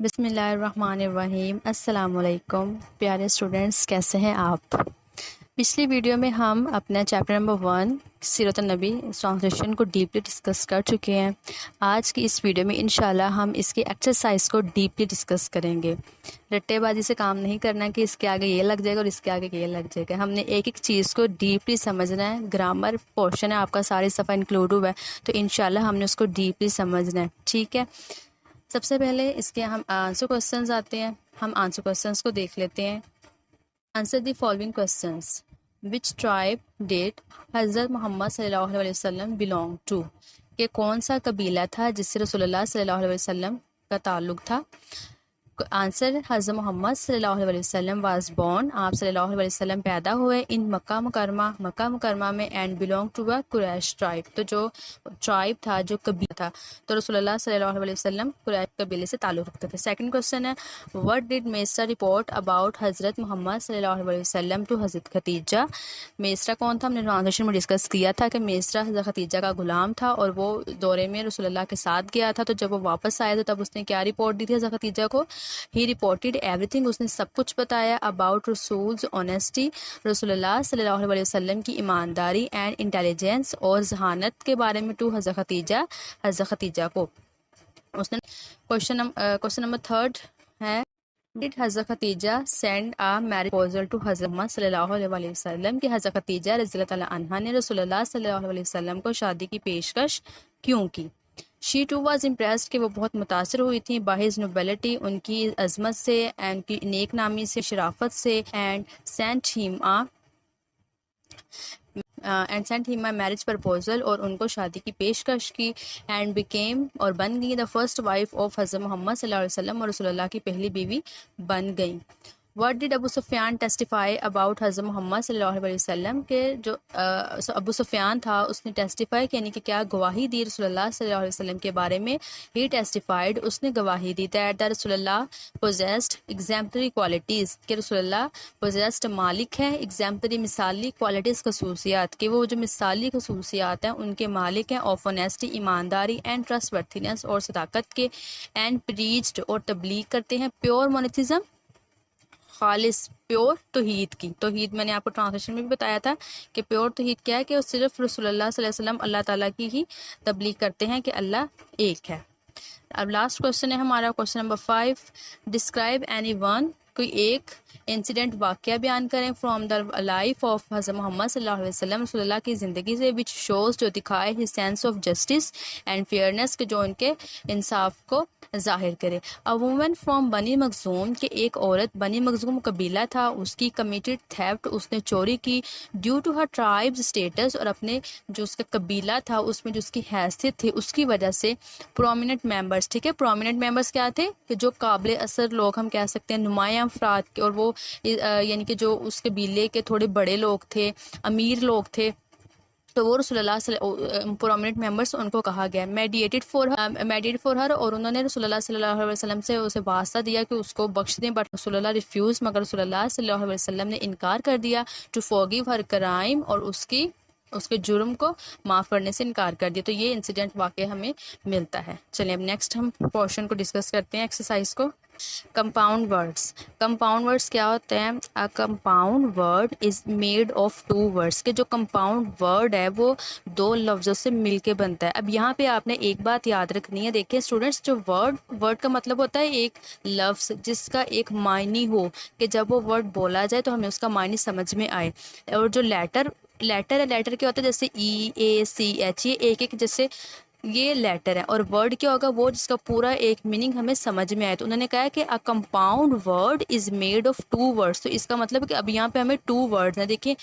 बिस्मिल्लाहिर्रहमानिर्रहीम। अस्सलाम वालेकुम प्यारे स्टूडेंट्स, कैसे हैं आप। पिछली वीडियो में हम अपना चैप्टर नंबर 1 सीरत नबी ट्रांसलेशन को डीपली डिस्कस कर चुके हैं। आज की इस वीडियो में इंशाल्लाह हम इसकी एक्सरसाइज को डीपली डिस्कस करेंगे। रट्टेबाजी से काम नहीं करना कि इसके आगे ये लग जाएगा और इसके आगे ये लग जाएगा। हमने एक एक चीज़ को डीपली समझना है। ग्रामर पोर्शन है आपका, सारी सफ़ा इंक्लूड हुआ है, तो इंशाल्लाह हमने उसको डीपली समझना है। ठीक है, सबसे पहले इसके हम आंसर क्वेश्चंस आते हैं। हम आंसर क्वेश्चंस को देख लेते हैं। Answer the following questions. Which tribe did हज़रत मोहम्मद सल्लल्लाहु अलैहि वसल्लम बिलोंग टू, कि कौन सा कबीला था जिससे रसूलुल्लाह सल्लल्लाहु अलैहि वसल्लम का ताल्लुक था। आंसर, हज़रत मोहम्मद सल्लल्लाहु अलैहि वसल्लम वाज बोर्न, आप सल्लल्लाहु अलैहि वसल्लम पैदा हुए इन मक्का मुकरमा में, and belong to a Quraish tribe, तो जो ट्राइब था, जो कबीला था, तो रसूलुल्लाह सल्लल्लाहु अलैहि वसल्लम कुरैश कबीले से ताल्लुक़ रखते थे। सेकंड क्वेश्चन है, what did Mesra report about Hazrat Muhammad सल्लल्लाहु अलैहि वसल्लम टू हज़रत खदीजा। मेसरा कौन था, हमने ट्रांसलेशन में डिस्कस किया था कि मेसरा हज़रत खदीजा का गुलाम था और वो दौरे में रसूलुल्लाह के साथ गया था। तो जब वो वापस आया तो तब उसने क्या रिपोर्ट दी थी हज़रत खदीजा को। ही रिपोर्टेड एवरीथिंग, उसने सब कुछ बताया अबाउट रसूल्स ऑनेस्टी, रसूलुल्लाह सल्लल्लाहु अलैहि वसल्लम की ईमानदारी एंड इंटेलिजेंस और जहानत के बारे में टू हज़रत खदीजा को उसने। क्वेश्चन नंबर थर्ड है, did Hazrat Khadija send a marriage proposal to Hazrat Muhammad सल्लल्लाहु अलैहि वसल्लम, कि हज़रत खदीजा रज़ियल्लाहु तआला अन्हा ने रसूलुल्लाह सल्लल्लाहु अलैहि वसल्लम को शादी की पेशकश क्यों की। शी टू वॉज इम्प्रेस्ड, कि वो बहुत मुतासर हुई थी बाहिज नोबेलिटी, उनकी अजमत से एंड की नेक नामी से, शराफत से, and sent him marriage proposal, और उनको शादी की पेशकश की, एंड बिकेम और बन गई द फर्स्ट वाइफ ऑफ हज़रत मोहम्मद सल्लल्लाहु अलैहि वसल्लम, और रसूलुल्लाह की पहली बीवी बन गई। What did Abu Sufyan testify about Hazrat Muhammad सल्लल्लाहु अलैहि वसल्लम, के जो अबू सुफियान था उसने टेस्टिफाई यानी कि क्या गवाही दी रसूलुल्लाह सल्लल्लाहु अलैहि वसल्लम के बारे में। ही टेस्टिफाइड, उसने गवाही दी दैट द रसूलुल्लाह पोजेस्ड एग्जाम्पलरी क्वालिटीज़, के रसूलुल्लाह पोजेस्ड मालिक हैं एग्जाम्पलरी मिसाली क्वालिटीज़ खसूसियात, कि वो जो मिसाली खसूसियात हैं उनके मालिक हैं, ऑफ ऑनेस्टी ईमानदारी, एंड ट्रस्टवर्थीनेस और सदाकत के, एंड प्रीच्ड और तबलीग करते हैं, प्योर मोनोथिज्म खालिस प्योर तौहीद की। तौहीद मैंने आपको ट्रांसलेशन में भी बताया था कि प्योर तौहीद क्या है, कि वो सिर्फ रसूलुल्लाह सल्लल्लाहु अलैहि वसल्लम अल्लाह ताला की ही तबलीग करते हैं कि अल्लाह एक है। अब लास्ट क्वेश्चन है हमारा question number 5। Describe any one, कोई एक इंसिडेंट वाक़या बयान करें फ्रॉम द लाइफ ऑफ हज़रत मोहम्मद सल्लल्लाहु अलैहि वसल्लम, रसूलुल्लाह की ज़िंदगी से, विच शोज़, जो दिखाए his sense of justice and fairness, के जो उनके इंसाफ को ज़ाहिर करे। अ वुमन फ्रॉम बनी मखजूम, के एक औरत बनी मखजूम कबीला था, उसकी कमिटेड थेफ्ट, उसने चोरी की, due to her tribe's status, और अपने जो उसका कबीला था उसमें जो उसकी हैसियत थी उसकी वजह से। प्रोमिनेंट मेंबर्स, ठीक है, प्रोमिनेंट मेंबर्स क्या थे, कि जो काबिल असर लोग हम कह सकते हैं, नुमाया अफराद के, और वो यानी कि जो उस कबीले के थोड़े बड़े लोग थे, अमीर लोग थे, तो वो रसूलुल्लाह प्रोमिनेंट मेंबर्स उनको कहा गया। मेडिएटेड फॉर हर, और उन्होंने रसूलुल्लाह सल्लल्लाहु अलैहि वसल्लम से उसे वास्ता दिया कि उसको बख्श दें, बट रसूलुल्लाह रिफ्यूज़, मगर रसूलुल्लाह सल्लल्लाहु अलैहि वसल्लम ने इनकार कर दिया। टू फॉरगिव हर क्राइम, और उसके जुर्म को माफ़ करने से इनकार कर दिया। तो ये इंसिडेंट वाकई हमें मिलता है। चलिए अब नेक्स्ट हम पोर्शन को डिस्कस करते हैं, एक्सरसाइज को। Compound words. कंपाउंड वर्ड्स क्या होते हैं। A compound word is made of two words, के जो कंपाउंड वर्ड है वो दो लफ्ज़ों से मिलके बनता है। अब यहाँ पे आपने एक बात याद रखनी है। देखिए स्टूडेंट्स, जो वर्ड का मतलब होता है एक लफ्ज़ जिसका एक मायने हो, कि जब वो वर्ड बोला जाए तो हमें उसका मायने समझ में आए। और जो लेटर क्या होता है, जैसे ई ए सी एच, ये एक एक जैसे ये लेटर है, और वर्ड क्या होगा, वो जिसका पूरा एक मीनिंग हमें समझ में आए। तो उन्होंने कहा कि a compound word is made of two words, तो इसका मतलब है कि अब यहाँ पे हमें टू वर्ड्स हैं। देखिए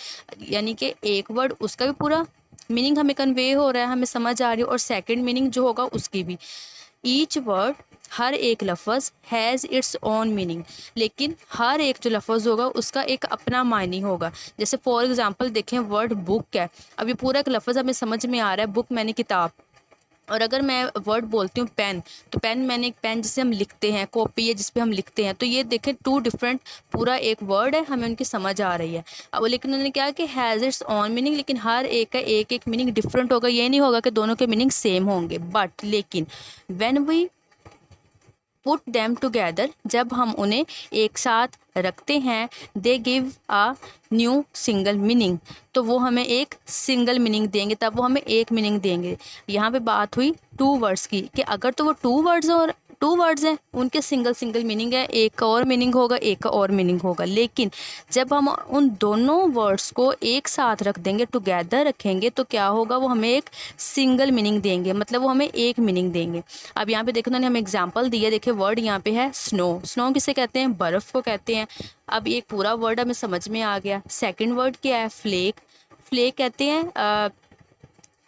यानी कि एक वर्ड उसका भी पूरा मीनिंग हमें कन्वे हो रहा है, हमें समझ आ रही है, और सेकंड मीनिंग जो होगा उसकी भी। ईच वर्ड, हर एक लफ्ज़, हैज़ इट्स ओन मीनिंग, लेकिन हर एक जो लफ्ज़ होगा उसका एक अपना मायने होगा। जैसे फॉर एग्जांपल देखें, वर्ड बुक है, अब ये पूरा एक लफ्ज़ हमें समझ में आ रहा है, बुक मैंने किताब, और अगर मैं वर्ड बोलती हूँ पेन, तो पेन मैंने एक पेन जिसे हम लिखते हैं, कॉपी है जिस पे हम लिखते हैं, तो ये देखें टू डिफरेंट पूरा एक वर्ड है, हमें उनकी समझ आ रही है। अब लेकिन उन्होंने क्या कि हैज़ इट्स ऑन मीनिंग, लेकिन हर एक का एक एक मीनिंग डिफरेंट होगा। ये नहीं होगा कि दोनों के मीनिंग सेम होंगे, बट लेकिन when we put them together, जब हम उन्हें एक साथ रखते हैं, they give a new single meaning, तो वो हमें एक सिंगल मीनिंग देंगे, तब वो हमें एक मीनिंग देंगे। यहाँ पे बात हुई टू वर्ड्स की कि अगर तो वो टू वर्ड्स हैं उनके सिंगल सिंगल मीनिंग है, एक का और मीनिंग होगा, एक का और मीनिंग होगा। लेकिन जब हम उन दोनों वर्ड्स को एक साथ रख देंगे, टुगेदर रखेंगे, तो क्या होगा, वो हमें एक सिंगल मीनिंग देंगे, मतलब वो हमें एक मीनिंग देंगे। अब यहाँ पे देखो उन्होंने हमें एग्जांपल दिया, देखिए वर्ड यहाँ पे है स्नो। स्नो किसे कहते हैं, बर्फ़ को कहते हैं। अब एक पूरा वर्ड हमें समझ में आ गया। सेकंड वर्ड क्या है, फ्लेक। फ्लेक कहते हैं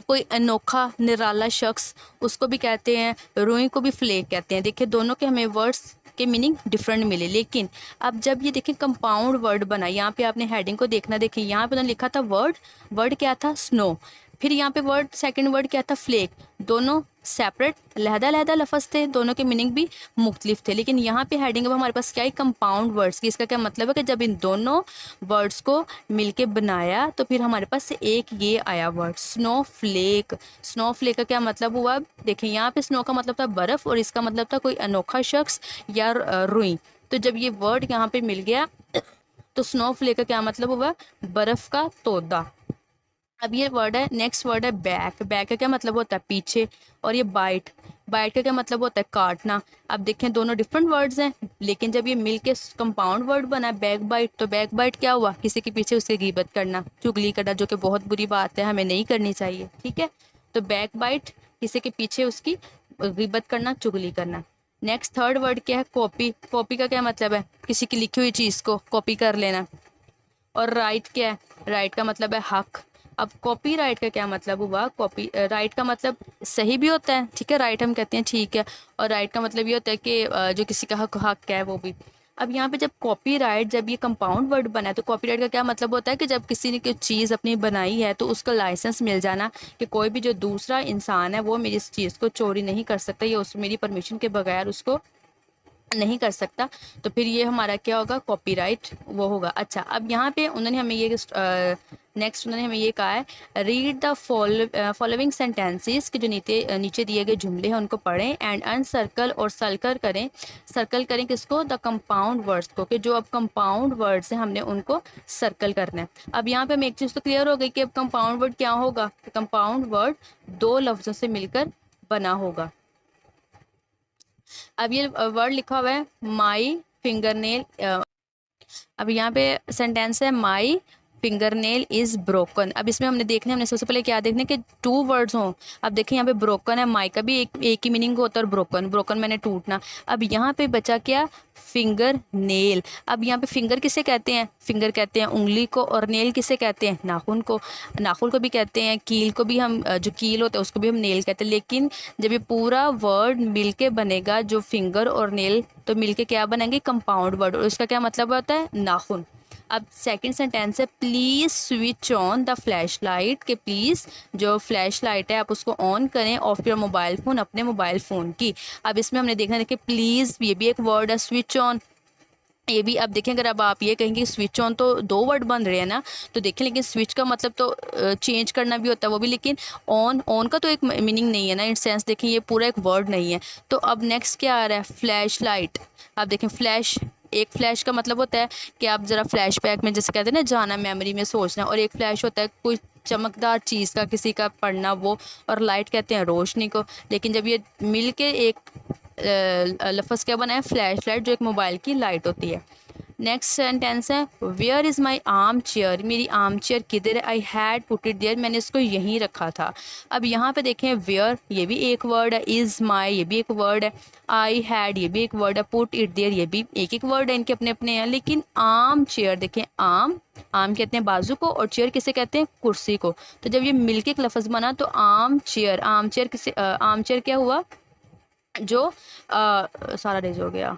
कोई अनोखा निराला शख्स, उसको भी कहते हैं। रुई को भी फ्लेक कहते हैं। देखिए दोनों के हमें वर्ड्स के मीनिंग डिफरेंट मिले। लेकिन अब जब ये देखिए कंपाउंड वर्ड बना, यहाँ पे आपने हेडिंग को देखना, देखिए यहाँ पे उन्होंने लिखा था वर्ड क्या था, स्नो। फिर यहाँ पे सेकंड वर्ड क्या था, फ्लेक। दोनों सेपरेट लहदा लफ्ज़ थे, दोनों के मीनिंग भी मुख्तलिफ थे। लेकिन यहाँ पे हेडिंग अब हमारे पास क्या है, कंपाउंड वर्ड्स की। इसका क्या मतलब है कि जब इन दोनों वर्ड्स को मिलके बनाया तो फिर हमारे पास एक ये आया word snowflake. Snowflake का क्या मतलब हुआ, देखिए यहाँ पे स्नो का मतलब था बर्फ़ और इसका मतलब था कोई अनोखा शख्स या रुई। तो जब ये वर्ड यहाँ पे मिल गया तो स्नो फ्लेक का क्या मतलब हुआ, बर्फ़ का तोदा। अब ये वर्ड है, नेक्स्ट वर्ड है बैक। बैक का क्या मतलब होता है, पीछे। और ये बाइट का क्या मतलब होता है, काटना। अब देखें दोनों डिफरेंट वर्ड्स हैं, लेकिन जब ये मिलके कंपाउंड वर्ड बना बैक बाइट, तो बैक बाइट क्या हुआ, किसी के पीछे उसकी गीबत करना, चुगली करना, जो कि बहुत बुरी बात है, हमें नहीं करनी चाहिए। ठीक है, तो बैक बाइट किसी के पीछे उसकी गीबत करना, चुगली करना। नेक्स्ट थर्ड वर्ड क्या है, कॉपी। कॉपी का क्या मतलब है, किसी की लिखी हुई चीज़ को कॉपी कर लेना। और राइट क्या है, राइट का मतलब है हक। अब कॉपी राइट का क्या मतलब हुआ, कॉपी राइट का मतलब सही भी होता है, ठीक है, राइट हम कहते हैं, ठीक है। और राइट का मतलब ये होता है कि जो किसी का हक है वो भी। अब यहाँ पे जब कॉपीराइट, जब ये कंपाउंड वर्ड बना है, तो कॉपीराइट का क्या मतलब होता है कि जब किसी ने कोई चीज़ अपनी बनाई है तो उसका लाइसेंस मिल जाना, कि कोई भी जो दूसरा इंसान है वो मेरी इस चीज़ को चोरी नहीं कर सकता या उस मेरी परमिशन के बगैर उसको नहीं कर सकता। तो फिर ये हमारा क्या होगा, कॉपीराइट वो होगा। अच्छा, अब यहाँ पे उन्होंने हमें ये नेक्स्ट उन्होंने हमें ये कहा है, रीड द फॉलोइंग सेंटेंसेस के जो नीचे दिए गए जुमले हैं उनको पढ़ें, एंड अनसर्कल और सर्कल करें किसको, द कंपाउंड वर्ड्स को, कि जो अब कंपाउंड वर्ड्स हैं हमने उनको सर्कल करना है। अब यहाँ पे हमें एक चीज़ तो क्लियर हो गई कि अब कंपाउंड वर्ड क्या होगा, कंपाउंड वर्ड दो लफ्ज़ों से मिलकर बना होगा। अब ये वर्ड लिखा हुआ है माई फिंगरनेल। अब यहाँ पे सेंटेंस है माई फिंगरनेल इज़ ब्रोकन। अब इसमें हमने सबसे पहले क्या देखना है कि टू वर्ड्स हों। अब देखिए यहाँ पे ब्रोकन है, माई का भी एक ही मीनिंग होता है, और ब्रोकन मैंने टूटना। अब यहाँ पे बचा क्या, फिंगर नेल। अब यहाँ पे फिंगर किसे कहते हैं, फिंगर कहते हैं उंगली को, और नेल किसे कहते हैं, नाखून को। नाखून को भी कहते हैं, कील को भी हम, जो कील होता है उसको भी हम नेल कहते हैं। लेकिन जब ये पूरा वर्ड मिलके बनेगा, जो फिंगर और नेल, तो मिलके क्या बनेंगे, कंपाउंड वर्ड, और उसका क्या मतलब होता है, नाखून। अब सेकंड सेंटेंस है please switch on the flash light, के प्लीज़ जो फ्लैश लाइट है आप उसको ऑन करें ऑफ योर मोबाइल फ़ोन, अपने मोबाइल फ़ोन की। अब इसमें हमने देखना, देखिए प्लीज़ ये भी एक वर्ड है, स्विच ऑन ये भी। अब देखें अगर अब आप ये कहेंगे स्विच ऑन, तो दो वर्ड बन रहे हैं ना, तो देखें, लेकिन स्विच का मतलब तो चेंज करना भी होता है वो भी, लेकिन ऑन का तो एक मीनिंग नहीं है ना, इन सेंस देखें ये पूरा एक वर्ड नहीं है। तो अब नेक्स्ट क्या आ रहा है, फ्लैश लाइट। अब देखें एक फ्लैश का मतलब होता है कि आप ज़रा फ्लैश बैक में जैसे कहते हैं ना, जाना मेमोरी में सोचना, और एक फ्लैश होता है कोई चमकदार चीज़ का किसी का पढ़ना वो, और लाइट कहते हैं रोशनी को। लेकिन जब ये मिल के एक लफ्ज़ क्या बना है, फ्लैश लाइट, जो एक मोबाइल की लाइट होती है। नेक्स्ट सेंटेंस है where is my armchair, मेरी आर्म चेयर किधर है, I had put it there, मैंने इसको यहीं रखा था। अब यहाँ पे देखें वेयर ये भी एक वर्ड है, इज़ माई ये भी एक वर्ड है, आई हैड ये भी एक वर्ड है, पुट इट देयर ये भी एक वर्ड है, इनके अपने अपने हैं। लेकिन आर्म चेयर देखें, आर्म कहते हैं बाजू को, और चेयर किसे कहते हैं, कुर्सी को। तो जब ये मिलके एक लफ्ज़ बना तो आर्म चेयर किसे, आर्म चेयर क्या हुआ, जो सारा डेज हो गया,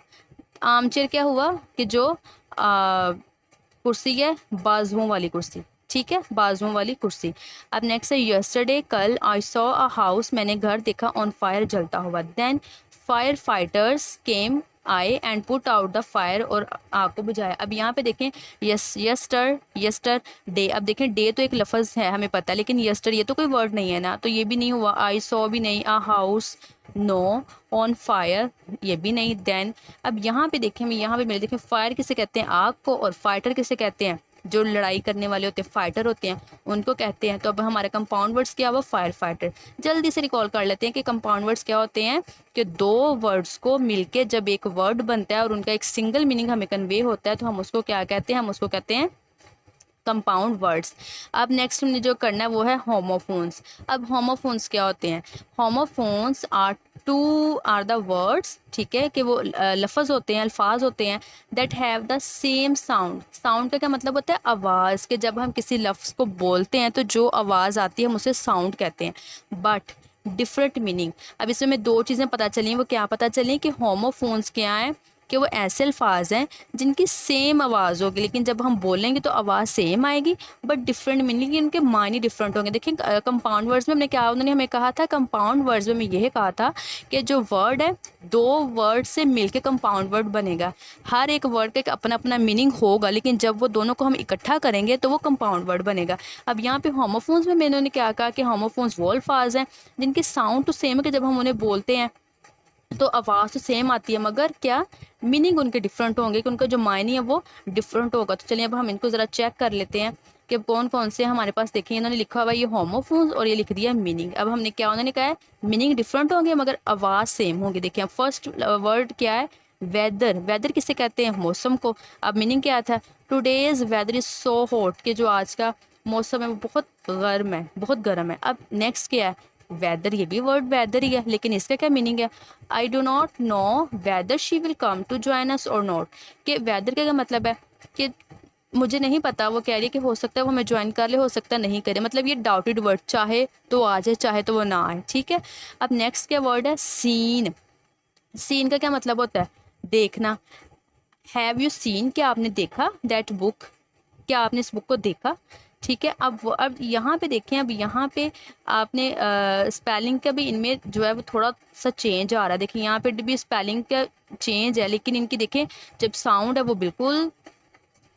आर्म चेयर क्या हुआ कि जो कुर्सी है बाजुओं वाली कुर्सी, ठीक है, बाजुओं वाली कुर्सी। अब नेक्स्ट है यस्टरडे, कल, आई सॉ अ हाउस, मैंने घर देखा, ऑन फायर जलता हुआ। देन फायर फाइटर्स केम आए and put out the fire, और आग को बुझाया। अब यहाँ पे देखें यस्टर डे। अब देखें डे तो एक लफ्ज़ है हमें पता है, लेकिन यस्टर ये तो कोई वर्ड नहीं है ना, तो ये भी नहीं हुआ, आई सॉ भी नहीं, आ हाउस नो, ऑन फायर ये भी नहीं, देन। अब यहाँ पे देखें, यहाँ पे मेरे देखें फायर किसे कहते हैं, आग को, और फाइटर किसे कहते हैं, जो लड़ाई करने वाले होते हैं फाइटर होते हैं उनको कहते हैं। तो अब हमारे कंपाउंड वर्ड्स क्या हुआ, फायर फाइटर। जल्दी से रिकॉल कर लेते हैं कि कंपाउंड वर्ड्स क्या होते हैं, कि दो वर्ड्स को मिलके जब एक वर्ड बनता है और उनका एक सिंगल मीनिंग हमें कन्वे होता है तो हम उसको क्या कहते हैं, हम उसको कहते हैं कंपाउंड वर्ड्स। अब नेक्स्ट हमने जो करना है वो है होमोफोन्स। अब होमोफोन्स क्या होते हैं, होमोफोन्स आर द वर्ड्स, ठीक है, कि वो लफ्ज़ होते हैं, अल्फाज होते हैं, that have the same sound. Sound का क्या मतलब होता है, आवाज़, के जब हम किसी लफ्ज़ को बोलते हैं तो जो आवाज़ आती है हम उसे साउंड कहते हैं, बट डिफरेंट मीनिंग। अब इसमें हमें दो चीज़ें पता चली, वो क्या पता चली कि होमोफोन्स क्या है, कि वो ऐसे अल्फाज हैं जिनकी सेम आवाज़ होगी, लेकिन जब हम बोलेंगे तो आवाज़ सेम आएगी बट डिफरेंट मीनिंग, उनके मायने डिफरेंट होंगे। देखिए कंपाउंड वर्ड्स में हमने क्या, उन्होंने हमें कहा था, कंपाउंड वर्ड्स में हमें यह कहा था कि जो वर्ड है दो वर्ड से मिलके कंपाउंड वर्ड बनेगा। हर एक वर्ड का एक अपना अपना मीनिंग होगा, लेकिन जब वो दोनों को हम इकट्ठा करेंगे तो वो कंपाउंड वर्ड बनेगा। अब यहाँ पे होमोफोन्स में मैंने क्या कहा कि होमोफोन्स वो अल्फाज हैं जिनकी साउंड तो सेम है, कि जब हम उन्हें बोलते हैं तो आवाज़ तो सेम आती है मगर क्या मीनिंग उनके डिफरेंट होंगे, कि उनका जो मायने है वो डिफरेंट होगा। तो चलिए अब हम इनको ज़रा चेक कर लेते हैं कि कौन कौन से हमारे पास। देखिए इन्होंने लिखा हुआ है ये होमोफोन्स और ये लिख दिया मीनिंग। अब हमने क्या, उन्होंने कहा है मीनिंग डिफरेंट होंगे मगर आवाज़ सेम होगी। देखिए फर्स्ट वर्ड क्या है, वेदर। वेदर किसे कहते हैं, मौसम को। अब मीनिंग क्या था, today's weather is so hot, कि जो आज का मौसम है वो बहुत गर्म है, बहुत गर्म है। अब नेक्स्ट क्या है, वेदर, ये भी वर्ड वेदर ही है, लेकिन इसका क्या मीनिंग है, I do not know whether she will come to join us or not. कि वेदर का क्या मतलब है, कि मुझे नहीं पता, वो कह रही है कि हो सकता है वो हमें ज्वाइन कर ले, हो सकता है नहीं करे, मतलब ये डाउटेड वर्ड, चाहे तो आ जाए चाहे तो वो ना आए, ठीक है। अब नेक्स्ट क्या वर्ड है, सीन। सीन का क्या मतलब होता है, देखना। हैव यू सीन, क्या आपने देखा, दैट बुक, क्या आपने इस बुक को देखा, ठीक है। अब यहाँ पे देखें, अब यहाँ पे आपने स्पेलिंग का भी इनमें जो है वो थोड़ा सा चेंज आ रहा है। देखिए यहाँ पे भी स्पेलिंग का चेंज है, लेकिन इनकी देखें जब साउंड है वो बिल्कुल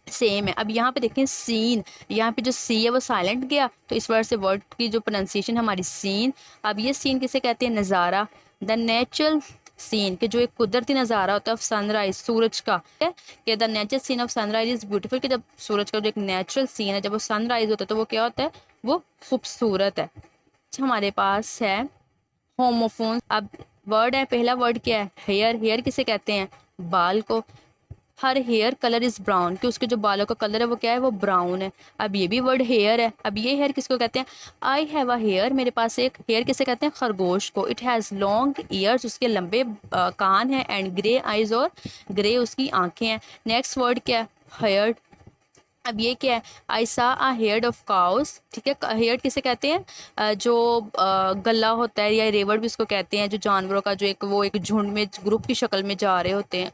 सेम है। अब यहाँ पे देखें सीन, यहाँ पे जो सी है वो साइलेंट गया, तो इस वजह से वर्ड की जो प्रोनाउंसिएशन हमारी सीन। अब ये सीन किसे कहते हैं, नज़ारा। द नेचुरल सीन, के जो एक कुदरती नज़ारा होता है ऑफ सनराइज, सूरज का, कि the natural scene of sunrise is beautiful, कि जब सूरज का जो एक नेचुरल सीन है जब वो सनराइज होता है तो वो क्या होता है, वो खूबसूरत है। अच्छा हमारे पास है होमोफोन। अब वर्ड है, पहला वर्ड क्या है, हेयर। हेयर किसे कहते हैं, बाल को। Her hair colour is brown, कि उसके जो बालों का कलर है वो क्या है, वो ब्राउन है। अब ये भी वर्ड हेयर है। अब ये हेयर किसको कहते हैं, आई हैव अ हेयर, मेरे पास एक हेयर किसे कहते हैं, खरगोश को। इट हैज़ लॉन्ग ईयर्स, उसके लंबे कान हैं, एंड ग्रे आइज, और ग्रे उसकी आंखें हैं। नेक्स्ट वर्ड क्या है, हेयर्ड। अब ये क्या है, आई सा अ हेयर्ड ऑफ काउस, ठीक है। हेयर्ड किसे कहते हैं, जो गला होता है, या रेवड़ भी इसको कहते हैं, जो जानवरों का जो एक वो एक झुंड में ग्रुप की शक्ल में जा रहे होते हैं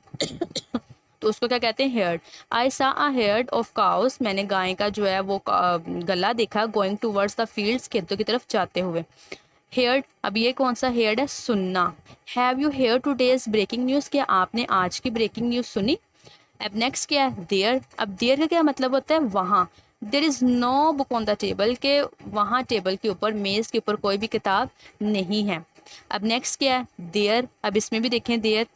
तो उसको क्या कहते हैं, हेयर्ड। आई सा अ हेयर्ड ऑफ काउस, मैंने गाय का जो है वो गला देखा, गोइंग टूवर्ड्स द फील्ड्स, खेतों की तरफ जाते हुए। हेयर्ड, अब ये कौन सा हेयर्ड है, सुनना। Have you hear today's breaking news, क्या आपने आज की ब्रेकिंग न्यूज़ सुनी। अब नेक्स्ट क्या है, देयर। अब देयर का क्या मतलब होता है, वहाँ। There is no book on the table, के वहाँ टेबल के ऊपर, मेज़ के ऊपर कोई भी किताब नहीं है। अब नेक्स्ट क्या है, देयर। अब इसमें भी देखें देयर।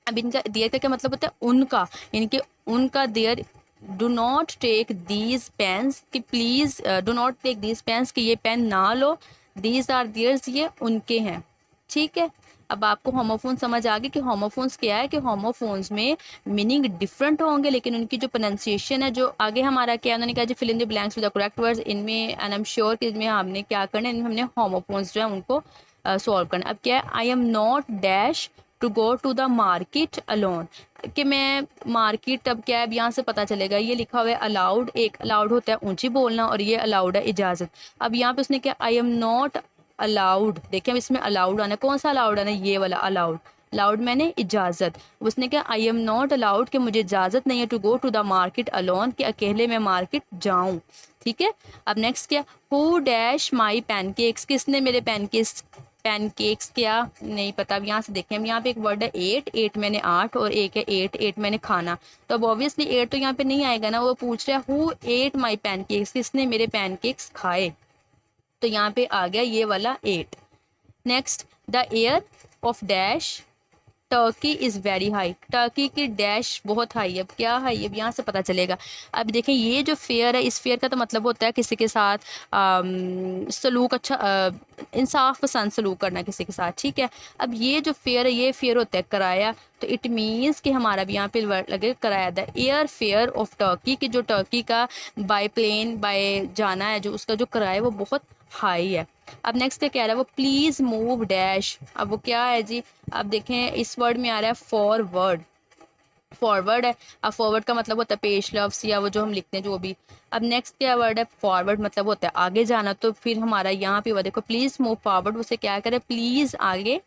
अब इनका देयर का क्या मतलब होता है, उनका, यानी कि उनका। There, do not take these pens, कि please do not take these pens, कि ये पेन ना लो। दीज आर देयर्स, ये उनके हैं, ठीक है। अब आपको होमोफोन समझ आ गई कि होमोफोन्स क्या है, कि होमोफोन्स में मीनिंग डिफरेंट होंगे लेकिन उनकी जो प्रोनाउंसिएशन है, जो आगे हमारा क्या उन्होंने कहा जी, fill in the blanks with the correct words, इनमें एंड आई एम श्योर कि इसमें हमने क्या करना है, हमने होमोफोन्स जो है उनको सॉल्व करना। अब क्या है, I am not dash to go to the market alone, कि मैं मार्केट, अब क्या है, अब यहाँ से पता चलेगा, ये लिखा हुआ है अलाउड। एक अलाउड होता है ऊंची बोलना और ये अलाउड है इजाज़त। अब यहाँ पे उसने क्या, आई एम नॉट अलाउड, देखिए अब इसमें अलाउड आना, कौन सा अलाउड आना, ये वाला अलाउड। अलाउड मैंने इजाज़त। उसने क्या, आई एम नॉट अलाउड, कि मुझे इजाज़त नहीं है, to go to the market alone, कि अकेले मैं मार्केट जाऊँ, ठीक है। अब नेक्स्ट क्या, हु डैश माई पैनकेक्स, किसने मेरे पैनकेक्स क्या, नहीं पता। अब यहाँ से देखें, अब यहाँ पे एक वर्ड है एट। एट मैंने 8, और एक है एट। एट मैंने खाना, तो अब ऑब्वियसली एट तो यहाँ पे नहीं आएगा ना, वो पूछ रहा है हु एट माई पैनकेक्स, किसने मेरे पैनकेक्स खाए, तो यहाँ पे आ गया ये वाला eight. Next, the air of dash Turkey is very high, Turkey की डैश बहुत हाई है। अब क्या हाई है, अब यहाँ से पता चलेगा। अब देखें ये जो फेयर है, इस फेयर का तो मतलब होता है किसी के साथ सलूक अच्छा, इंसाफ पसंद सलूक करना किसी के साथ, ठीक है। अब ये जो फेयर है, ये फेयर होता है किराया, तो इट मीन्स कि हमारा भी यहाँ पे वर्ड लगे किराया। The air fare of Turkey, कि जो टर्की का बाय प्लेन बाय जाना है, जो उसका जो किराया है वो बहुत हाई है। अब नेक्स्ट क्या कह रहा है वो, प्लीज़ मूव डैश। अब वो क्या है जी, अब देखें इस वर्ड में आ रहा है फॉरवर्ड, फॉरवर्ड है। अब फॉरवर्ड का मतलब होता है पेश लफ्स या वो जो हम लिखते हैं जो भी। अब नेक्स्ट क्या वर्ड है, फॉरवर्ड मतलब होता है आगे जाना, तो फिर हमारा यहाँ पे हुआ देखो प्लीज़ मूव फॉरवर्ड, उसे क्या करे प्लीज़ आगे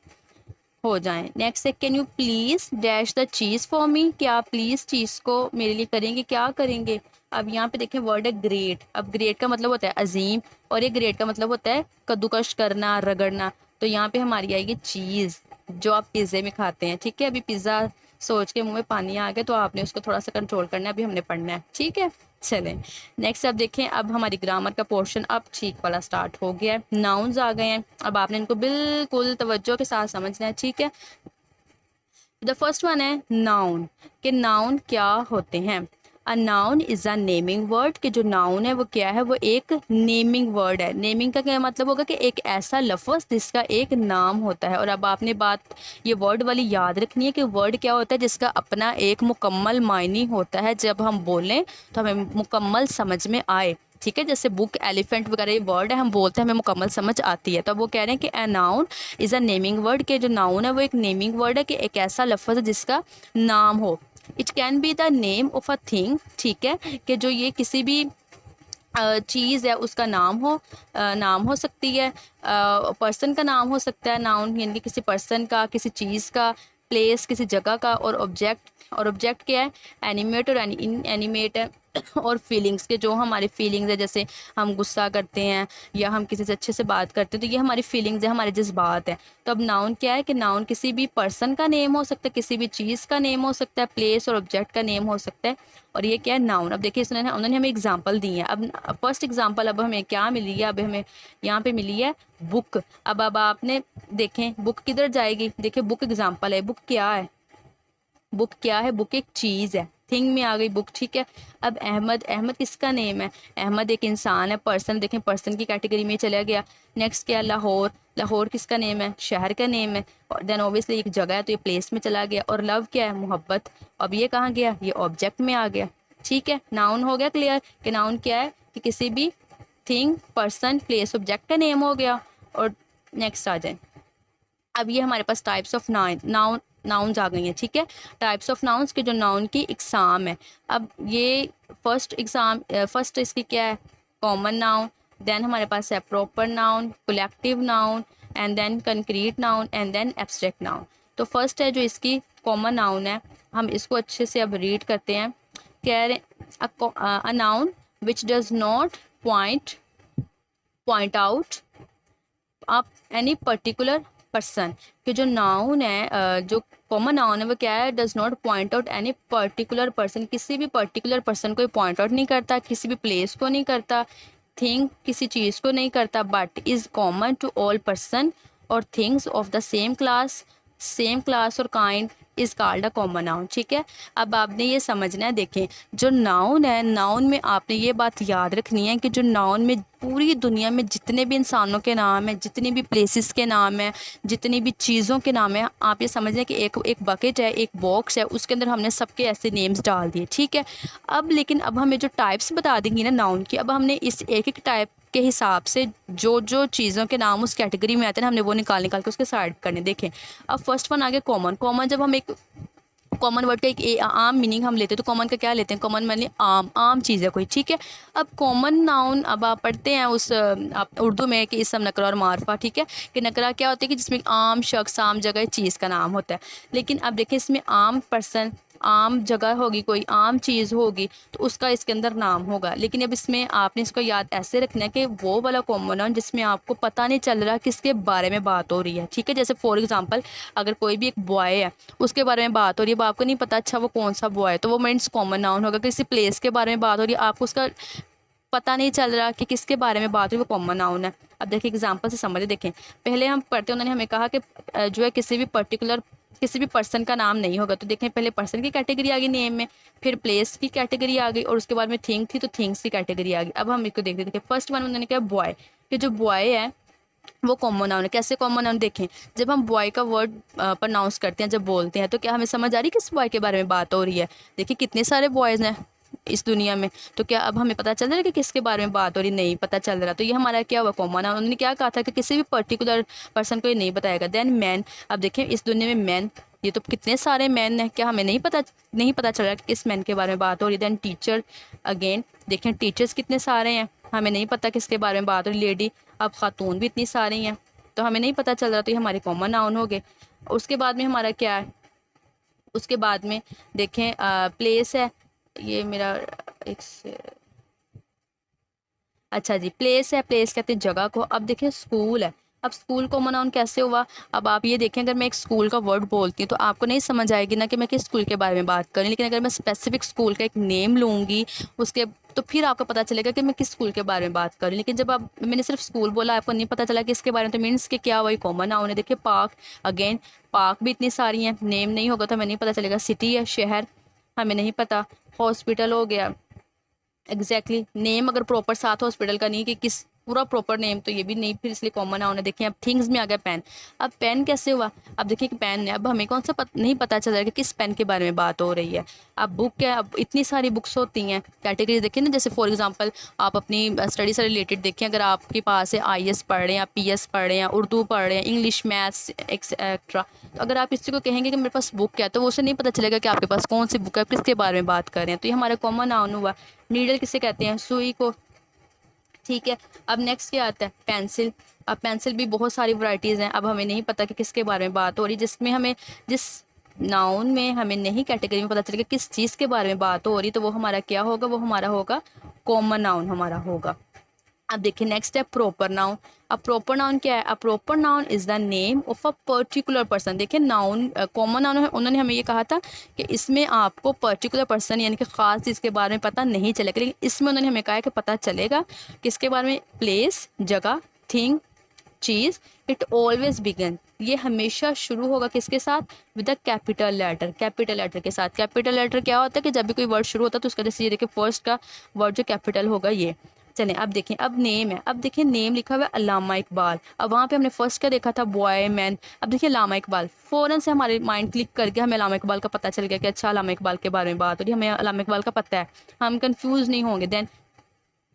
हो जाएं। नेक्स्ट है can you please dash the cheese for me, क्या आप प्लीज़ चीज़ को मेरे लिए करेंगे, क्या करेंगे। अब यहाँ पे देखें वर्ड है ग्रेट। अब ग्रेट का मतलब होता है अजीम, और ये ग्रेट का मतलब होता है कद्दूकश करना, रगड़ना। तो यहाँ पे हमारी आएगी चीज़, जो आप पिज़्ज़े में खाते हैं, ठीक है। अभी पिज़्ज़ा सोच के मुंह में पानी आ गया, तो आपने उसको थोड़ा सा कंट्रोल करना है, अभी हमने पढ़ना है, ठीक है। चलें नेक्स्ट अब देखें, अब हमारी ग्रामर का पोर्शन अब ठीक वाला स्टार्ट हो गया है। नाउन्स आ गए हैं, अब आपने इनको बिल्कुल तवज्जो के साथ समझना है, ठीक है। द फर्स्ट वन है नाउन, कि नाउन क्या होते हैं। A noun is a naming word, कि जो नाउन है वो क्या है, वो एक नेमिंग वर्ड है। नेमिंग का क्या मतलब होगा कि एक ऐसा लफ्ज़ जिसका एक नाम होता है। और अब आपने बात ये वर्ड वाली याद रखनी है कि वर्ड क्या होता है जिसका अपना एक मुकम्मल मायने होता है। जब हम बोलें तो हमें मुकम्मल समझ में आए, ठीक है। जैसे बुक, एलिफेंट वगैरह ये वर्ड है, हम बोलते हैं हमें मुकम्मल समझ आती है। तो अब वो कह रहे हैं कि a noun is a naming word, के जो नाउन है वो एक नेमिंग वर्ड है, कि एक ऐसा लफ्ज़ है जिसका नाम हो। It can be the name of a thing, ठीक है, कि जो ये किसी भी चीज़ है उसका नाम हो, नाम हो सकती है, पर्सन का नाम हो सकता है, नाउन यानी कि किसी पर्सन का, किसी चीज़ का, प्लेस किसी जगह का, और ऑब्जेक्ट क्या है, एनिमेट और इनएनिमेट है, और फीलिंग्स के जो हमारी फीलिंग्स है, जैसे हम गुस्सा करते हैं या हम किसी से अच्छे से बात करते हैं, तो ये हमारी फीलिंग्स है, हमारे जज्बात है। तो अब नाउन क्या है कि नाउन किसी भी पर्सन का नेम हो सकता है, किसी भी चीज़ का नेम हो सकता है, प्लेस और ऑब्जेक्ट का नेम हो सकता है, और ये क्या है नाउन। अब देखिए उन्होंने हमें एग्जांपल दी है। अब फर्स्ट एग्जांपल अब हमें क्या मिली है, अब हमें यहाँ पे मिली है बुक। अब आपने देखें बुक किधर जाएगी, देखिए बुक एग्जांपल है। बुक क्या है, बुक क्या है, बुक एक चीज़ है, थिंग में आ गई बुक, ठीक है। अब अहमद, अहमद किसका नेम है, अहमद एक इंसान है, पर्सन, देखें पर्सन की कैटेगरी में चला गया। नेक्स्ट क्या है लाहौर, लाहौर किसका नेम है, शहर का नेम है, और देन ऑब्वियसली एक जगह है तो ये प्लेस में चला गया। और लव क्या है, मोहब्बत, अब ये कहाँ गया, ये ऑब्जेक्ट में आ गया, ठीक है। नाउन हो गया क्लियर कि नाउन क्या है कि किसी भी थिंग, पर्सन, प्लेस, ऑब्जेक्ट का नेम हो गया। और नेक्स्ट आ जाए, अब ये हमारे पास टाइप्स ऑफ नाउन्स आ गई हैं, ठीक है। टाइप्स ऑफ नाउन्स के जो नाउन की इकसाम है। अब ये फर्स्ट इसकी क्या है, कॉमन नाउन, देन हमारे पास है proper noun, collective noun, and then concrete noun, and then abstract noun. तो फर्स्ट है जो इसकी कॉमन नाउन है, हम इसको अच्छे से अब रीड करते हैं। कह रहे a noun which does not point out आप एनी पर्टिकुलर पर्सन, कि जो नाउन है, जो कॉमन नाउन है वो क्या है, does not point out any particular person, किसी भी पर्टिकुलर पर्सन को पॉइंट आउट नहीं करता, किसी भी प्लेस को नहीं करता, थिंग किसी चीज़ को नहीं करता, but is common to all person और things of the same class और kind is called a common noun, ठीक है। अब आपने ये समझना है, देखें जो नाउन है, नाउन में आपने ये बात याद रखनी है कि जो नाउन में पूरी दुनिया में जितने भी इंसानों के नाम हैं, जितनी भी प्लेसेस के नाम हैं, जितनी भी चीज़ों के नाम हैं, आप ये समझ लें कि एक बकेट है, एक बॉक्स है, उसके अंदर हमने सबके ऐसे नेम्स डाल दिए, ठीक है। अब लेकिन अब हमें जो टाइप्स बता देंगी ना नाउन की, अब हमने इस एक टाइप के हिसाब से जो जो चीज़ों के नाम उस कैटेगरी में आते हैं ना, हमने वो निकाल के उसके साइड करने। देखें अब फर्स्ट वन आ गया कॉमन। जब हम एक कॉमन वर्ड का एक आम मीनिंग हम लेते हैं, तो कॉमन का क्या लेते हैं, कॉमन माने आम चीज़ है कोई, ठीक है। अब कॉमन नाउन अब आप पढ़ते हैं उस आप उर्दू में कि इसम, नकरा और मारफा, ठीक है, कि नकरा क्या होता है कि जिसमें आम शख्स, आम जगह, चीज़ का नाम होता है। लेकिन अब देखें इसमें आम पर्सन, आम जगह होगी, कोई आम चीज़ होगी, तो उसका इसके अंदर नाम होगा। लेकिन अब इसमें आपने इसको याद ऐसे रखना है कि वो वाला कॉमन नाउन जिसमें आपको पता नहीं चल रहा किसके बारे में बात हो रही है, ठीक है। जैसे फॉर एग्जांपल अगर कोई भी एक बॉय है, उसके बारे में बात हो रही है, अब आपको नहीं पता अच्छा वो कौन सा बॉय है, तो वो मीन्स कॉमन नाउन होगा। किसी प्लेस के बारे में बात हो रही है, आपको उसका पता नहीं चल रहा कि किसके बारे में बात हुई, वो कॉमन नाउन है। अब देखिए एग्जांपल से समझ देखें, पहले हम पढ़ते उन्होंने हमें कहा कि जो है किसी भी पर्सन का नाम नहीं होगा, तो देखें पहले पर्सन की कैटेगरी आ गई नेम में, फिर प्लेस की कैटेगरी आ गई, और उसके बाद में थिंग थी तो थिंग्स की कैटेगरी आ गई। अब हम इसको देखते देखिए फर्स्ट वन उन्होंने कहा बॉय, कि जो बॉय है वो कॉमन नाउन है। कैसे कॉमन नाउन देखें, जब हम बॉय का वर्ड प्रोनाउंस करते हैं, जब बोलते हैं, तो क्या हमें समझ आ रही है किस बॉय के बारे में बात हो रही है। देखिए कितने सारे बॉयज़ हैं इस दुनिया में, तो क्या अब हमें पता चल रहा है कि किसके बारे में बात हो रही, नहीं पता चल रहा। तो ये हमारा क्या हुआ, कॉमन नाउन। उन्होंने क्या कहा था कि किसी भी पर्टिकुलर पर्सन को ये नहीं बताएगा। देन मैन, अब देखें इस दुनिया में मैन, ये तो कितने सारे मैन हैं, क्या हमें नहीं पता चल रहा कि किस मैन के बारे में बात हो रही है। देन टीचर, अगेन देखें टीचर्स कितने सारे हैं, हमें नहीं पता किसके बारे में बात हो रही। लेडी, अब खातून भी इतनी सारी हैं, तो हमें नहीं पता चल रहा, तो ये हमारे कॉमन नाउन हो गए। उसके बाद में हमारा क्या है, उसके बाद में देखें प्लेस है, ये मेरा एक अच्छा जी, प्लेस है, प्लेस कहते हैं जगह को। अब देखिए स्कूल है, अब स्कूल कॉमन नाउन कैसे हुआ। अब आप ये देखें, अगर मैं एक स्कूल का वर्ड बोलती हूँ तो आपको नहीं समझ आएगी ना कि मैं किस स्कूल के बारे में बात करूँ, लेकिन अगर मैं स्पेसिफिक स्कूल का एक नेम लूँगी उसके, तो फिर आपको पता चलेगा कि मैं किस स्कूल के बारे में बात करूँ। लेकिन जब आप मैंने सिर्फ स्कूल बोला, आपको नहीं पता चला कि इसके बारे में, तो मीन्स कि क्या वही कॉमन नाउन है। देखिए पार्क, अगेन पार्क भी इतनी सारी हैं, नेम नहीं होगा तो हमें नहीं पता चलेगा। सिटी है, शहर, हमें नहीं पता। हॉस्पिटल हो गया, एग्जैक्टली नेम अगर प्रॉपर साथ हॉस्पिटल का नहीं कि किस पूरा प्रॉपर नेम, तो ये भी नहीं, फिर इसलिए कॉमन नाउन है। देखिए अब थिंग्स में आ गया पेन। अब पेन कैसे हुआ, अब देखिए कि पेन है, अब हमें कौन सा नहीं पता चल रहा है कि किस पेन के बारे में बात हो रही है। अब बुक है, अब इतनी सारी बुक्स होती हैं, कैटेगरीज देखिए ना, जैसे फॉर एग्जांपल आप अपनी स्टडी से रिलेटेड देखें, अगर आपके पास है IAS पढ़ रहे हैं, आप PS पढ़ रहे हैं, उर्दू पढ़ रहे हैं, इंग्लिश, मैथ्स एक्सेट्रा, तो अगर आप किसी को कहेंगे कि मेरे पास बुक है, तो वो उसे नहीं पता चलेगा कि आपके पास कौन सी बुक है, किसके बारे में बात कर रहे हैं। तो ये हमारा कॉमन नाउन हुआ। नीडल किसे कहते हैं, सुई को, ठीक है। अब नेक्स्ट क्या आता है, पेंसिल। अब पेंसिल भी बहुत सारी वैरायटीज़ हैं, अब हमें नहीं पता कि किसके बारे में बात हो रही, जिसमें हमें जिस नाउन में हमें नहीं कैटेगरी में पता चलेगा किस चीज़ के बारे में बात हो रही, तो वो हमारा क्या होगा, वो हमारा होगा कॉमन नाउन हमारा होगा। अब देखिए नेक्स्ट है प्रॉपर नाउन। अब प्रॉपर नाउन क्या है, a proper noun is the name of a particular person. देखिए नाउन कॉमन नाउन है, उन्होंने हमें ये कहा था कि इसमें आपको पर्टिकुलर पर्सन यानी कि ख़ास चीज़ के बारे में पता नहीं चलेगा, लेकिन इसमें उन्होंने हमें कहा है कि पता चलेगा किसके बारे में, प्लेस, जगह, थिंग, चीज़। इट ऑलवेज बिगन, ये हमेशा शुरू होगा किसके साथ, with a capital letter, capital letter के साथ। कैपिटल लेटर क्या होता है कि जब भी कोई वर्ड शुरू होता है तो उसका जैसे ये देखिए फर्स्ट का वर्ड जो कैपिटल होगा ये। चलें अब देखें, अब नेम है, अब देखिए नेम लिखा हुआ है अल्लामा इकबाल। अब वहाँ पे हमने फर्स्ट क्या देखा था, बॉय, मैन। अब देखिए अल्लामा इकबाल, फ़ौरन से हमारे माइंड क्लिक करके हमें अल्लामा इकबाल का पता चल गया कि अच्छा अल्लामा इकबाल के बारे में बात हो रही है, हमें अल्लामा इकबाल का पता है, हम कंफ्यूज नहीं होंगे। देन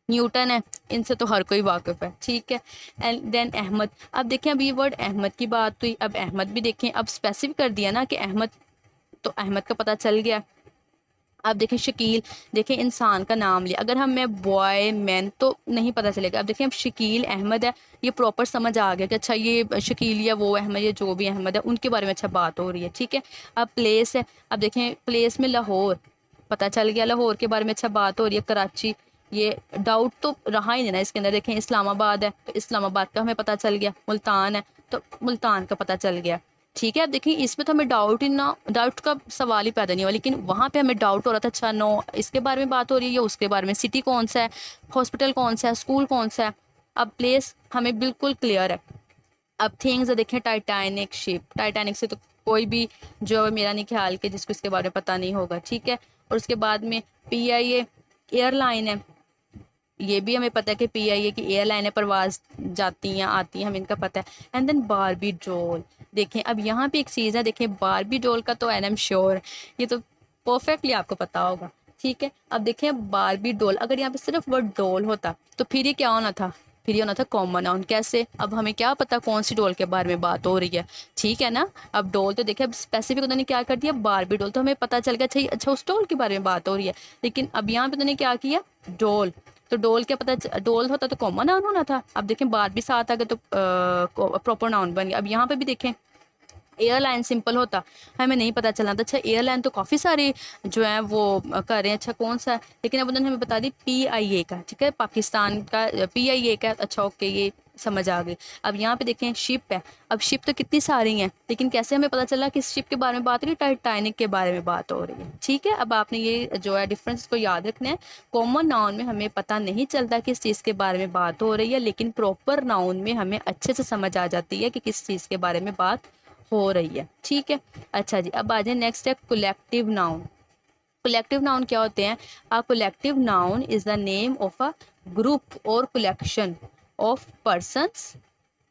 न्यूटन है, इनसे तो हर कोई वाकिफ़ है, ठीक है। And then Ahmad. अब देखें अब ये वर्ड अहमद की बात हुई, अब अहमद भी देखें, अब स्पेसिफिक कर दिया ना कि अहमद, तो अहमद का पता चल गया। अब देखें शकील, देखें इंसान का नाम लिया, अगर हम मैं बॉय मैन तो नहीं पता चलेगा। अब देखें अब शकील अहमद है, ये प्रॉपर समझ आ गया कि अच्छा ये शकील या वो अहमद या जो भी अहमद है उनके बारे में अच्छा बात हो रही है, ठीक है। अब प्लेस है, अब देखें प्लेस में लाहौर, पता चल गया लाहौर के बारे में अच्छा बात हो रही है। कराची, ये डाउट तो रहा ही नहीं ना इसके अंदर। देखें इस्लामाबाद है, तो इस्लामाबाद का हमें पता चल गया। मुल्तान है, तो मुल्तान का पता चल गया, ठीक है। अब देखिए इसमें तो हमें डाउट का सवाल ही पैदा नहीं हुआ, लेकिन वहाँ पे हमें डाउट हो रहा था अच्छा नो इसके बारे में बात हो रही है या उसके बारे में, सिटी कौन सा है, हॉस्पिटल कौन सा है, स्कूल कौन सा है। अब प्लेस हमें बिल्कुल क्लियर है। अब थिंग्स देखें, टाइटैनिक शिप, टाइटैनिक से तो कोई भी जो है मेरा नहीं ख्याल के जिसको इसके बारे में पता नहीं होगा, ठीक है। और उसके बाद में PIA एयरलाइन है, ये भी हमें पता है कि PIA की एयरलाइन है, परवाज जाती हैं आती हैं, हमें इनका पता है। एंड देन बारबी डॉल, देखें अब यहाँ पे एक चीज़ है, देखें बारबी डॉल का तो आई एम श्योर ये तो परफेक्टली आपको पता होगा, ठीक है। अब देखें बारबी डॉल, अगर यहाँ पे सिर्फ वर्ड डॉल होता तो फिर ये क्या होना था, फिर ये होना था कॉमन नाउन। कैसे, अब हमें क्या पता कौन सी डॉल के बारे में बात हो रही है, ठीक है ना। अब डॉल तो देखिए अब स्पेसिफिक उन्होंने क्या कर दिया, बारबी डॉल, तो हमें पता चल गया अच्छा उस डॉल के बारे में बात हो रही है। लेकिन अब यहाँ पे उन्होंने क्या किया, डॉल, तो डॉल क्या पता, डॉल होता तो कॉमन नाउन होना था। अब देखें बार भी साथ आ गया तो प्रॉपर नाउन बन गया। अब यहाँ पे भी देखें एयरलाइन सिंपल होता हमें नहीं पता चलना था, अच्छा एयरलाइन तो काफ़ी सारे जो है वो कर रहे हैं, अच्छा कौन सा है, लेकिन अब उन्होंने हमें बता दी PIA का, ठीक है, पाकिस्तान का PIA का, अच्छा ओके ये समझ आ गई। अब यहाँ पे देखें शिप है, अब शिप तो कितनी सारी हैं, लेकिन कैसे हमें पता चला कि शिप के बारे में बात हो रही है, टाइटैनिक के बारे में बात हो रही है। ठीक है, अब आपने ये जो है डिफरेंस को याद रखना है। कॉमन नाउन में हमें पता नहीं चलता किस चीज़ के बारे में बात हो रही है, लेकिन प्रॉपर नाउन में हमें अच्छे से समझ आ जाती है कि किस चीज़ के बारे में बात हो रही है। ठीक है, अच्छा जी, अब आ जाए नेक्स्ट है कलेक्टिव नाउन। कलेक्टिव नाउन क्या होते हैं? A collective noun is the name of a group or collection of persons,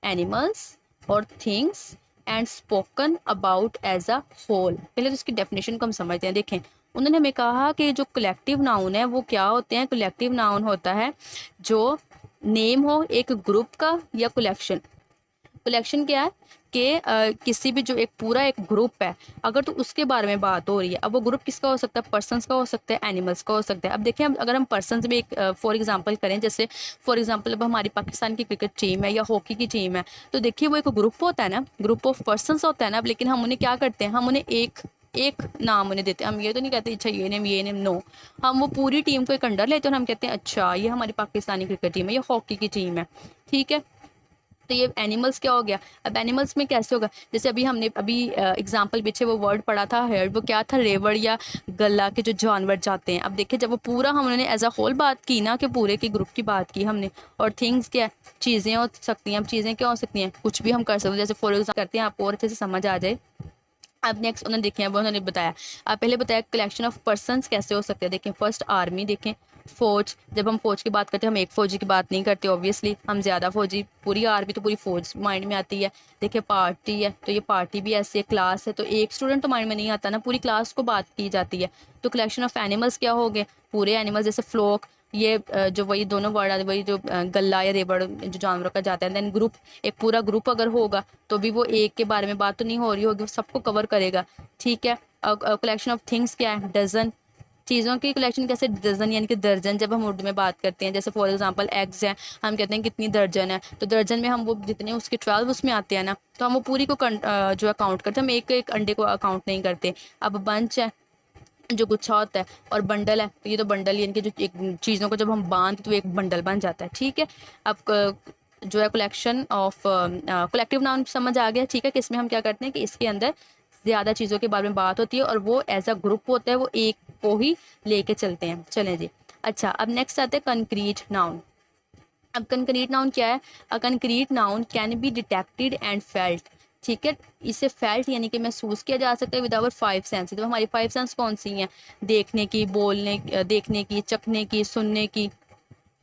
animals or things and spoken about as a whole. पहले तो इसकी डेफिनेशन को हम समझते हैं। देखें, उन्होंने हमें कहा कि जो कलेक्टिव नाउन है वो क्या होते हैं? कलेक्टिव नाउन होता है जो नेम हो एक ग्रुप का या कलेक्शन। कलेक्शन क्या है कि किसी भी जो एक पूरा एक ग्रुप है, अगर तो उसके बारे में बात हो रही है, अब वो ग्रुप किसका हो सकता है? पर्सन्स का हो सकता है, एनिमल्स का हो सकता है। अब देखिए, अगर हम पर्सन्स में एक फॉर एग्जांपल करें, जैसे फॉर एग्जांपल अब हमारी पाकिस्तान की क्रिकेट टीम है या हॉकी की टीम है, तो देखिए वो एक ग्रुप होता है ना, ग्रुप ऑफ पर्सन्स होता है ना। अब लेकिन हम उन्हें क्या करते हैं? हम उन्हें एक नाम उन्हें देते हैं। हम ये तो नहीं कहते अच्छा ये नेम नो, हम वो पूरी टीम को एक अंडर लेते हैं और हम कहते हैं अच्छा ये हमारी पाकिस्तानी क्रिकेट टीम है या हॉकी की टीम है। ठीक है, तो ये एनिमल्स क्या हो गया? अब एनिमल्स में कैसे होगा? जैसे हमने एग्जांपल पीछे वो वर्ड पढ़ा था हेड, वो क्या था? रेवड़ या गला के जो जानवर जाते हैं। अब देखिए, जब वो पूरा हमने एज अ होल बात की ना, कि पूरे के ग्रुप की बात की हमने, और थिंग्स क्या? चीज़ें हो सकती हैं। अब चीज़ें क्या हो सकती हैं? कुछ भी हम कर सकते हैं। जैसे फॉर एग्जाम्पल करते हैं, आपको और अच्छे से समझ आ जाए। अब नेक्स्ट उन्होंने देखें, अब उन्होंने बताया, आप पहले बताया कलेक्शन ऑफ पर्सन्स कैसे हो सकते हैं। देखें, फर्स्ट आर्मी, देखें फौज। जब हम फौज की बात करते हैं, हम एक फौजी की बात नहीं करते ऑब्वियसली, हम ज़्यादा फौजी, पूरी आर्मी तो पूरी फौज माइंड में आती है। देखिए पार्टी है, तो ये पार्टी भी ऐसी है। क्लास है, तो एक स्टूडेंट तो माइंड में नहीं आता ना, पूरी क्लास को बात की जाती है। तो कलेक्शन ऑफ एनिमल्स क्या हो गए? पूरे एनिमल्स, जैसे फ्लोक, ये जो वही दोनों वर्ड आते, वही जो गला या रेवड़ जो जानवरों का जाता है। देन ग्रुप, एक पूरा ग्रुप अगर होगा तो भी वो एक के बारे में बात तो नहीं हो रही होगी, वो सबको कवर करेगा। ठीक है, कलेक्शन ऑफ थिंग्स क्या है? डजन। चीज़ों की कलेक्शन कैसे? डजन यानी कि दर्जन। जब हम उर्दू में बात करते हैं, जैसे फॉर एग्जांपल एग्स हैं, हम कहते हैं कितनी दर्जन है, तो दर्जन में हम वो जितने उसके 12 उसमें आते हैं ना, तो हम वो पूरी को जो है काउंट करते हैं, हम एक एक अंडे को अकाउंट नहीं करते। अब बंच है जो गुच्छा होता है, और बंडल है, तो ये तो बंडल यानी कि जो एक चीज़ों को जब हम बांध तो एक बंडल बन जाता है। ठीक है, अब जो है कलेक्शन ऑफ कलेक्टिव नाउन समझ आ गया। ठीक है, कि इसमें हम क्या करते हैं कि इसके अंदर ज़्यादा चीज़ों के बारे में बात होती है और वो एज अ ग्रुप होता है, वो एक को ही लेके चलते हैं। चलें जी, अच्छा, अब नेक्स्ट आते हैं कंक्रीट नाउन। अब कंक्रीट नाउन क्या है? अ concrete noun can be detected and felt. ठीक है, इसे फेल्ट यानी कि महसूस किया जा सकता है विद आवर 5 सेंसेस। तो हमारी 5 सेंस कौन सी हैं? देखने की, बोलने, देखने की, चखने की, सुनने की,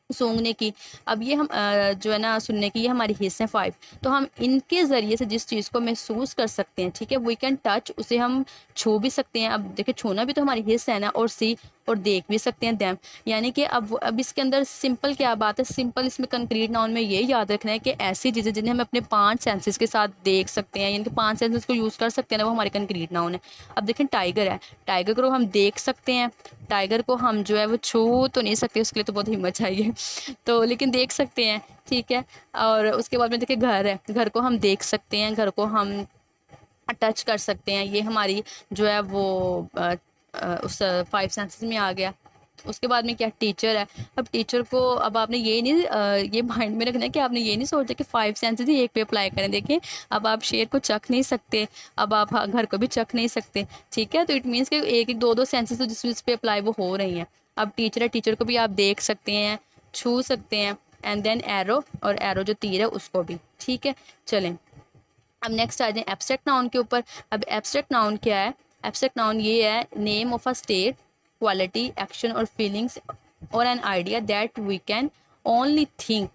सूंघने की। अब ये हम जो है ना सुनने की, ये हमारी हिस्से हैं 5। तो हम इनके ज़रिए से जिस चीज़ को महसूस कर सकते हैं, ठीक है, वी कैन टच, उसे हम छू भी सकते हैं। अब देखिए, छूना भी तो हमारी हिस्सा है ना, और सी, और देख भी सकते हैं दैम। यानी कि अब इसके अंदर सिंपल क्या बात है? सिंपल इसमें कंक्रीट नाउन में ये याद रखना है कि ऐसी चीज़ें जिन्हें हम अपने 5 सेंसेस के साथ देख सकते हैं, यानी कि 5 सेंसेस को यूज़ कर सकते हैं ना, वो हमारे कंक्रीट नाउन है। अब देखें, टाइगर है, टाइगर को हम देख सकते हैं, टाइगर को हम जो है वो छू तो नहीं सकते, उसके लिए तो बहुत हिम्मत चाहिए तो लेकिन देख सकते हैं। ठीक है, और उसके बाद में देखिए घर है, घर को हम देख सकते हैं, घर को हम टच कर सकते हैं। ये हमारी जो है वो उस 5 सेंसेस में आ गया। उसके बाद में क्या? टीचर है। अब टीचर को, अब आपने ये नहीं ये माइंड में रखना है कि आपने ये नहीं सोचा कि 5 सेंसेस ही एक पे अप्लाई करें। देखें, अब आप शेर को चख नहीं सकते, अब आप घर को भी चख नहीं सकते। ठीक है, तो इट मीन्स कि एक एक दो दो सेंसेस तो जिस पे अप्लाई वो हो रही हैं। अब टीचर है, टीचर को भी आप देख सकते हैं, छू सकते हैं। एंड देन एरो, और एरो जो तीर है उसको भी। ठीक है, चलें अब नेक्स्ट आ जाए एब्स्ट्रैक्ट नाउन के ऊपर। अब एब्स्ट्रैक्ट नाउन क्या है? एब्स्ट्रैक्ट नाउन ये है name of a state, quality, action or feelings or an idea that we can only think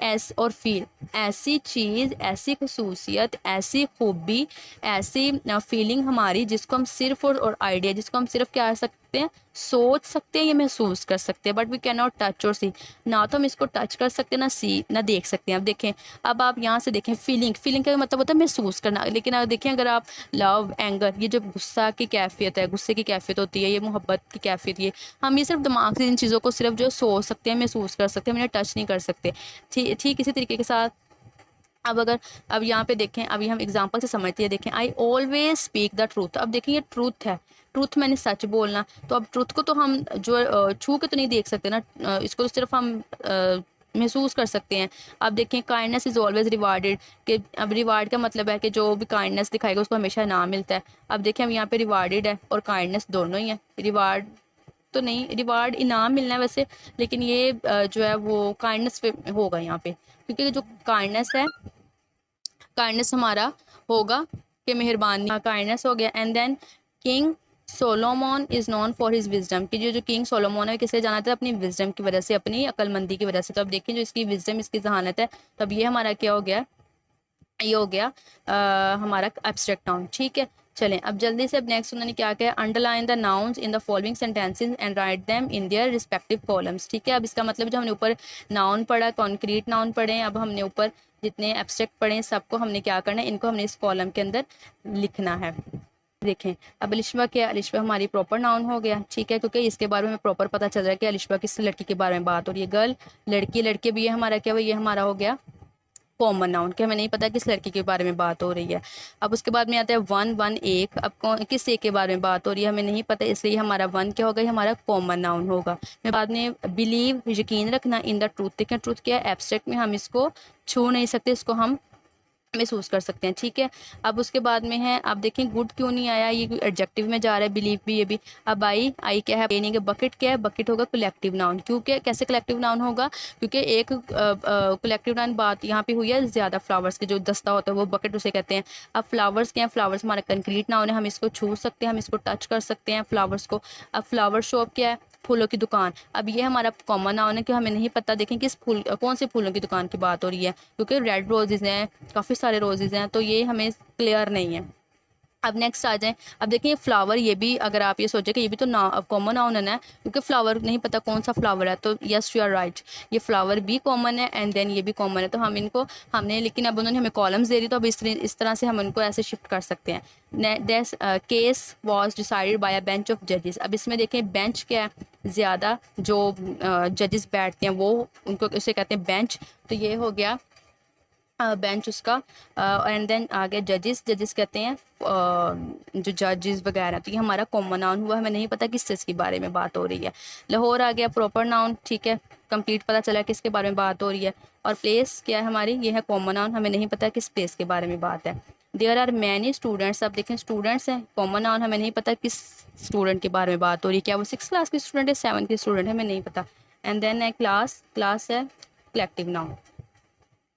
as or feel. ऐसी चीज़, ऐसी खसूसियत, ऐसी खूबी, ऐसी फीलिंग हमारी जिसको हम सिर्फ, और आइडिया जिसको हम सिर्फ क्या कर सकते हैं? सोच सकते हैं या महसूस कर सकते हैं, but we can not touch और सी। ना तो हम इसको टच कर सकते हैं, ना सी, ना देख सकते हैं। अब देखें, अब आप यहाँ से देखें, फीलिंग, फीलिंग का मतलब होता है महसूस करना। लेकिन अगर देखें, अगर आप लव, एंगर, ये जो गुस्सा की कैफियत है, गुस्से की कैफियत होती है, ये मोहब्बत की कैफियत, ये हम ये सिर्फ दिमाग से इन चीज़ों को सिर्फ जो सोच सकते हैं, महसूस कर सकते हैं, हम इन्हें टच नहीं कर सकते। ठीक इसी तरीके के साथ अब यहाँ पे देखें, अभी हम एग्जांपल से समझते हैं। देखें, I always speak the truth. अब देखें, ये ट्रूथ है, ट्रूथ मैंने सच बोलना। तो अब ट्रूथ को तो हम जो छू के तो नहीं देख सकते ना, इसको तो सिर्फ हम महसूस कर सकते हैं। अब देखें काइंडनेस इज़ ऑलवेज रिवार्डेड, कि अब रिवार्ड का मतलब है कि जो भी काइंडनेस दिखाएगा उसको हमेशा इनाम मिलता है। अब देखें हम यहाँ पे रिवार्डेड है और काइंडनेस दोनों ही है। रिवार्ड तो नहीं, रिवार्ड इनाम मिलना है वैसे, लेकिन ये जो है वो काइंडनेस पे होगा यहाँ पे, क्योंकि जो काइंडनेस है, काइंडनेस हमारा होगा कि मेहरबानी, काइंडनेस हो गया। And then king Solomon is known for his wisdom, कि जो किंग सोलोमन है किससे जाना था, अपनी विजडम की वजह से, अपनी अक्लमंदी की वजह से। तो अब देखें जो इसकी विजडम, इसकी जहानत है, तब ये हमारा क्या हो गया, ये हो गया हमारा एब्स्ट्रैक्ट नाउन। ठीक है, चलें अब जल्दी से। अब नेक्स्ट उन्होंने क्या किया, underline the nouns in the following sentences and write them in their respective columns. ठीक है, अब इसका मतलब जो हमने ऊपर नाउन पढ़ा, कॉन्क्रीट नाउन पढ़े, अब हमने ऊपर जितने एब्स्ट्रैक्ट पढ़े सबको हमने क्या करना है, इनको हमने इस कॉलम के अंदर लिखना है। देखें अब अलिशबा क्या, अलिशबा हमारी प्रॉपर नाउन हो गया। ठीक है, क्योंकि इसके बारे में प्रॉपर पता चल रहा है कि अलिशबा किस लड़की के बारे में बात हो रही है, गर्ल, लड़की, लड़के भी, ये हमारा क्या हुआ, ये हमारा हो गया कॉमन नाउन, कि हमें नहीं पता किस लड़की के बारे में बात हो रही है। अब उसके बाद में आता है वन, वन एक, अब किस एक के बारे में बात हो रही है हमें नहीं पता, इसलिए हमारा वन क्या होगा, हमारा कॉमन नाउन होगा। बाद में बिलीव, यकीन रखना, इन द ट्रूथ, देखें ट्रूथ क्या है, एब्स्ट्रैक्ट में हम इसको छू नहीं सकते, इसको हम महसूस कर सकते हैं। ठीक है, अब उसके बाद में है, आप देखें गुड क्यों नहीं आया, ये एडजेक्टिव में जा रहा है, बिलीव भी, ये भी। अब आई क्या है, नहीं, बकेट क्या है, बकेट होगा कलेक्टिव नाउन। क्योंकि कैसे कलेक्टिव नाउन होगा, क्योंकि एक कलेक्टिव नाउन बात यहाँ पे हुई है ज़्यादा फ्लावर्स के, जो दस्ता होता है वो बकेट उसे कहते हैं। अब फ्लावर्स क्या है, फ्लावर्स हमारा कंक्रीट नाउन है, हम इसको छू सकते हैं, हम इसको टच कर सकते हैं फ्लावर्स को। अब फ्लावर शॉप क्या है, फूलों की दुकान। अब ये हमारा कॉमन नाउन है कि हमें नहीं पता, देखें किस फूल, कौन से फूलों की दुकान की बात हो रही है, क्योंकि रेड रोजेज़ हैं, काफ़ी सारे रोजेज़ हैं, तो ये हमें क्लियर नहीं है। अब नेक्स्ट आ जाएं, अब देखिए फ्लावर, ये भी अगर आप ये सोचें कि ये भी तो कॉमन नाउन है ना, क्योंकि फ्लावर नहीं पता कौन सा फ्लावर है, तो यस यू आर राइट, ये फ्लावर भी कॉमन है एंड देन ये भी कॉमन है। तो हम इनको हमने, लेकिन अब उन्होंने हमें कॉलम्स दे दी, तो अब इस तरह से हम उनको ऐसे शिफ्ट कर सकते हैं। This case was decided by a bench of जजेस। अब इसमें देखें बेंच क्या है, ज़्यादा जो जजेस बैठते हैं वो, उनको उसे कहते हैं बेंच, तो ये हो गया बेंच उसका। एंड देन आगे जजेस, जजेस कहते हैं जो जजेस वगैरह, तो ये हमारा कॉमन नाउन हुआ, हमें नहीं पता किस चीज़ के बारे में बात हो रही है। लाहौर आ गया प्रॉपर नाउन। ठीक है, कंप्लीट पता चला किसके बारे में बात हो रही है। और प्लेस क्या है हमारी, ये है कॉमन नाउन, हमें नहीं पता किस प्लेस के बारे में बात है। देयर आर मैनी स्टूडेंट्स, अब देखें स्टूडेंट्स हैं, कॉमन नाउन, हमें नहीं पता किस स्टूडेंट के बारे में बात हो रही है, क्या वो 6th क्लास के स्टूडेंट है, 7th के स्टूडेंट है, हमें नहीं पता। एंड देन है क्लास, क्लास है कलेक्टिव नाउन,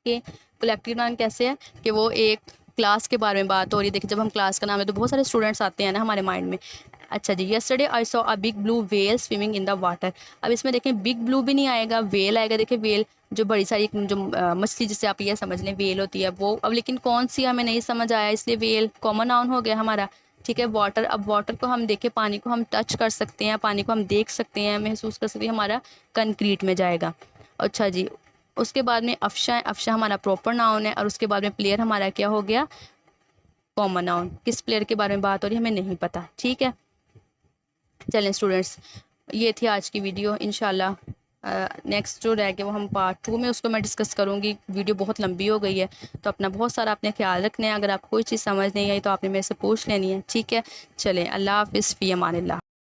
के कलेक्टिव नाउन कैसे है कि वो एक क्लास के बारे में बात हो रही है। देखिए जब हम क्लास का नाम है तो बहुत सारे स्टूडेंट्स आते हैं ना हमारे माइंड में। अच्छा जी, yesterday I saw a big blue whale swimming in the water. अब इसमें देखें बिग ब्लू भी नहीं आएगा, वेल आएगा। देखिए वेल जो बड़ी सारी जो मछली, जिससे आप ये समझ लें वेल होती है वो, अब लेकिन कौन सी हमें नहीं समझ आया, इसलिए वेल कॉमन नाउन हो गया हमारा। ठीक है, वाटर, अब वाटर को हम देखें, पानी को हम टच कर सकते हैं, पानी को हम देख सकते हैं, महसूस कर सकते हैं, हमारा कंक्रीट में जाएगा। अच्छा जी, उसके बाद में अफशा है, अफशा हमारा प्रॉपर नाउन है। और उसके बाद में प्लेयर हमारा क्या हो गया, कॉमन नाउन। किस प्लेयर के बारे में बात हो रही है हमें नहीं पता। ठीक है, चलें स्टूडेंट्स, ये थी आज की वीडियो। इंशाल्लाह नेक्स्ट जो रह गया वो हम पार्ट 2 में उसको मैं डिस्कस करूँगी। वीडियो बहुत लंबी हो गई है, तो अपना बहुत सारा अपने ख्याल रखना है। अगर आपको कोई चीज़ समझ नहीं आई तो आपने मेरे से पूछ लेनी है। ठीक है, चलें, अल्लाह हाफ़िज़, फ़ी अमानिल्लाह।